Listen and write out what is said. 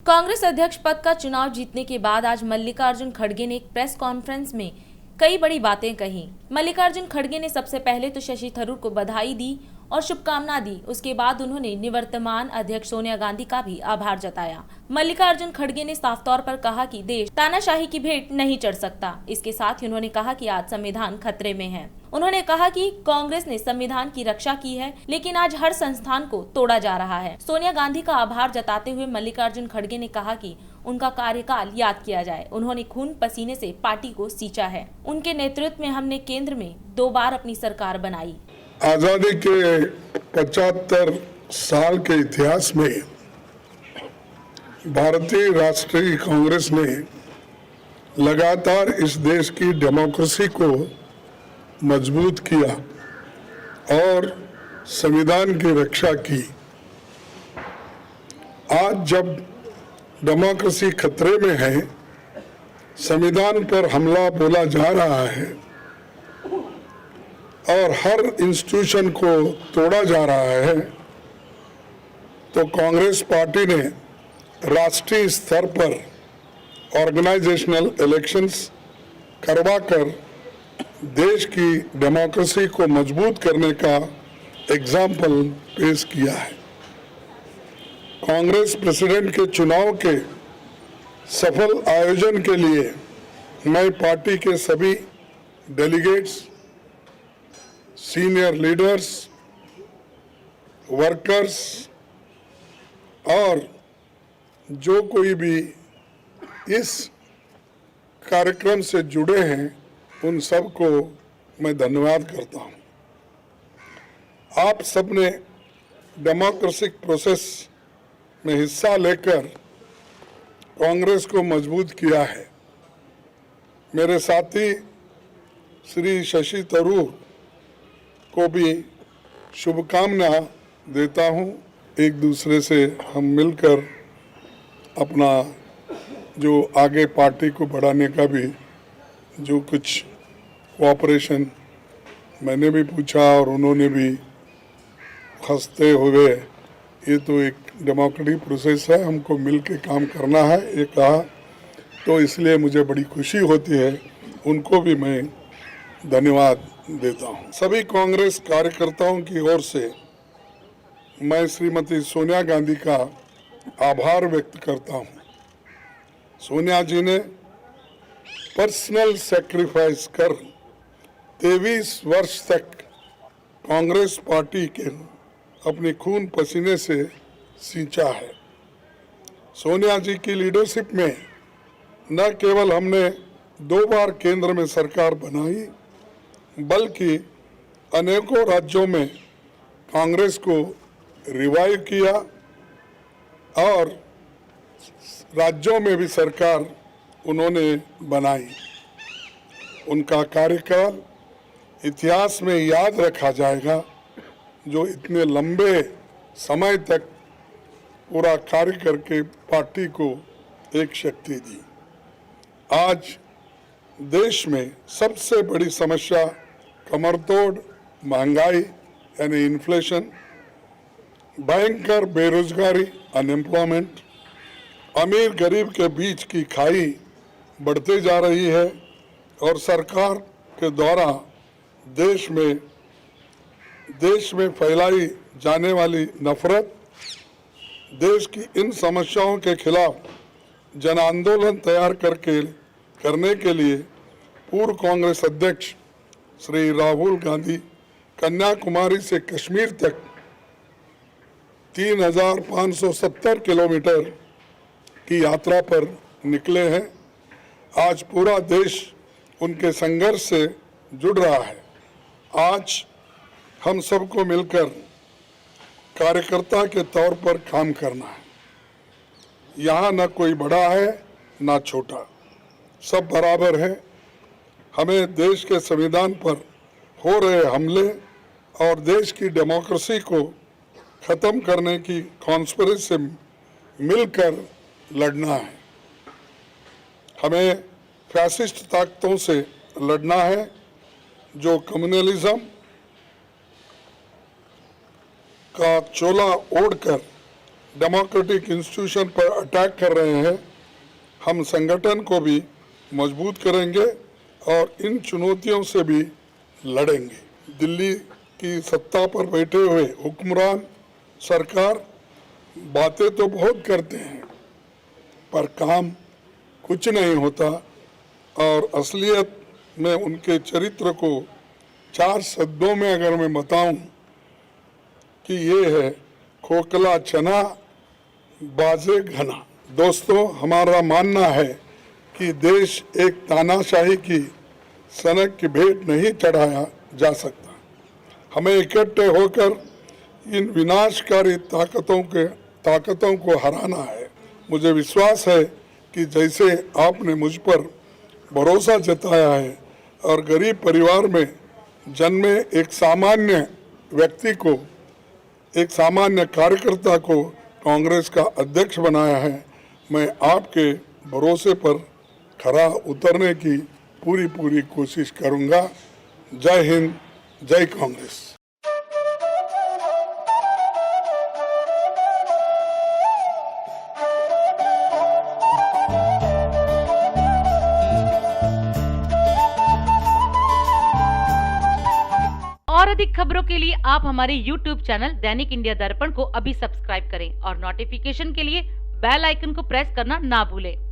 कांग्रेस अध्यक्ष पद का चुनाव जीतने के बाद आज मल्लिकार्जुन खड़गे ने एक प्रेस कॉन्फ्रेंस में कई बड़ी बातें कही। मल्लिकार्जुन खड़गे ने सबसे पहले तो शशि थरूर को बधाई दी और शुभकामना दी। उसके बाद उन्होंने निवर्तमान अध्यक्ष सोनिया गांधी का भी आभार जताया। मल्लिकार्जुन खड़गे ने साफ तौर पर कहा कि देश तानाशाही की भेंट नहीं चढ़ सकता। इसके साथ ही उन्होंने कहा कि आज संविधान खतरे में है। उन्होंने कहा कि कांग्रेस ने संविधान की रक्षा की है, लेकिन आज हर संस्थान को तोड़ा जा रहा है। सोनिया गांधी का आभार जताते हुए मल्लिकार्जुन खड़गे ने कहा कि उनका कार्यकाल याद किया जाए। उन्होंने खून पसीने से पार्टी को सींचा है। उनके नेतृत्व में हमने केंद्र में 2 बार अपनी सरकार बनाई। आजादी के 75 साल के इतिहास में भारतीय राष्ट्रीय कांग्रेस ने लगातार इस देश की डेमोक्रेसी को मजबूत किया और संविधान की रक्षा की। आज जब डेमोक्रेसी खतरे में है, संविधान पर हमला बोला जा रहा है और हर इंस्टीट्यूशन को तोड़ा जा रहा है, तो कांग्रेस पार्टी ने राष्ट्रीय स्तर पर ऑर्गेनाइजेशनल इलेक्शंस करवाकर देश की डेमोक्रेसी को मजबूत करने का एग्जाम्पल पेश किया है। कांग्रेस प्रेसिडेंट के चुनाव के सफल आयोजन के लिए मैं पार्टी के सभी डेलीगेट्स, सीनियर लीडर्स, वर्कर्स और जो कोई भी इस कार्यक्रम से जुड़े हैं, उन सबको मैं धन्यवाद करता हूं। आप सबने डेमोक्रेटिक प्रोसेस में हिस्सा लेकर कांग्रेस को मजबूत किया है। मेरे साथी श्री शशि थरूर को भी शुभकामना देता हूं। एक दूसरे से हम मिलकर अपना जो आगे पार्टी को बढ़ाने का भी जो कुछ कोऑपरेशन मैंने भी पूछा और उन्होंने भी हंसते हुए, ये तो एक डेमोक्रेटिक प्रोसेस है, हमको मिल के काम करना है, ये कहा, तो इसलिए मुझे बड़ी खुशी होती है। उनको भी मैं धन्यवाद देता हूं। सभी कांग्रेस कार्यकर्ताओं की ओर से मैं श्रीमती सोनिया गांधी का आभार व्यक्त करता हूं। सोनिया जी ने पर्सनल सैक्रिफाइस कर 23 वर्ष तक कांग्रेस पार्टी के अपने खून पसीने से सींचा है। सोनिया जी की लीडरशिप में न केवल हमने 2 बार केंद्र में सरकार बनाई, बल्कि अनेकों राज्यों में कांग्रेस को रिवाइव किया और राज्यों में भी सरकार उन्होंने बनाई। उनका कार्यकाल इतिहास में याद रखा जाएगा, जो इतने लंबे समय तक पूरा कार्य करके पार्टी को एक शक्ति दी। आज देश में सबसे बड़ी समस्या कमरतोड़ महंगाई यानी इन्फ्लेशन, भयंकर बेरोजगारी अनएम्प्लॉयमेंट, अमीर गरीब के बीच की खाई बढ़ते जा रही है और सरकार के द्वारा देश में फैलाई जाने वाली नफरत, देश की इन समस्याओं के खिलाफ जन आंदोलन तैयार करने के लिए पूर्व कांग्रेस अध्यक्ष श्री राहुल गांधी कन्याकुमारी से कश्मीर तक 3570 किलोमीटर की यात्रा पर निकले हैं। आज पूरा देश उनके संघर्ष से जुड़ रहा है। आज हम सबको मिलकर कार्यकर्ता के तौर पर काम करना है। यहाँ न कोई बड़ा है न छोटा, सब बराबर है। हमें देश के संविधान पर हो रहे हमले और देश की डेमोक्रेसी को खत्म करने की कॉन्स्पिरेसी से मिलकर लड़ना है। हमें फैसिस्ट ताकतों से लड़ना है जो कम्युनलिज्म का चोला ओढ़कर डेमोक्रेटिक इंस्टीट्यूशन पर अटैक कर रहे हैं, हम संगठन को भी मजबूत करेंगे और इन चुनौतियों से भी लड़ेंगे। दिल्ली की सत्ता पर बैठे हुए हुक्मरान सरकार बातें तो बहुत करते हैं पर काम कुछ नहीं होता और असलियत में उनके चरित्र को 4 शब्दों में अगर मैं बताऊं कि ये है खोखला चना बाजे घना। दोस्तों, हमारा मानना है कि देश एक तानाशाही की सनक की भेंट नहीं चढ़ाया जा सकता। हमें इकट्ठे होकर इन विनाशकारी ताकतों को हराना है। मुझे विश्वास है कि जैसे आपने मुझ पर भरोसा जताया है और गरीब परिवार में जन्मे एक सामान्य व्यक्ति को, एक सामान्य कार्यकर्ता को कांग्रेस का अध्यक्ष बनाया है, मैं आपके भरोसे पर खरा उतरने की पूरी कोशिश करूंगा। जय हिंद, जय कांग्रेस। और अधिक खबरों के लिए आप हमारे YouTube चैनल दैनिक इंडिया दर्पण को अभी सब्सक्राइब करें और नोटिफिकेशन के लिए बेल आइकन को प्रेस करना ना भूलें।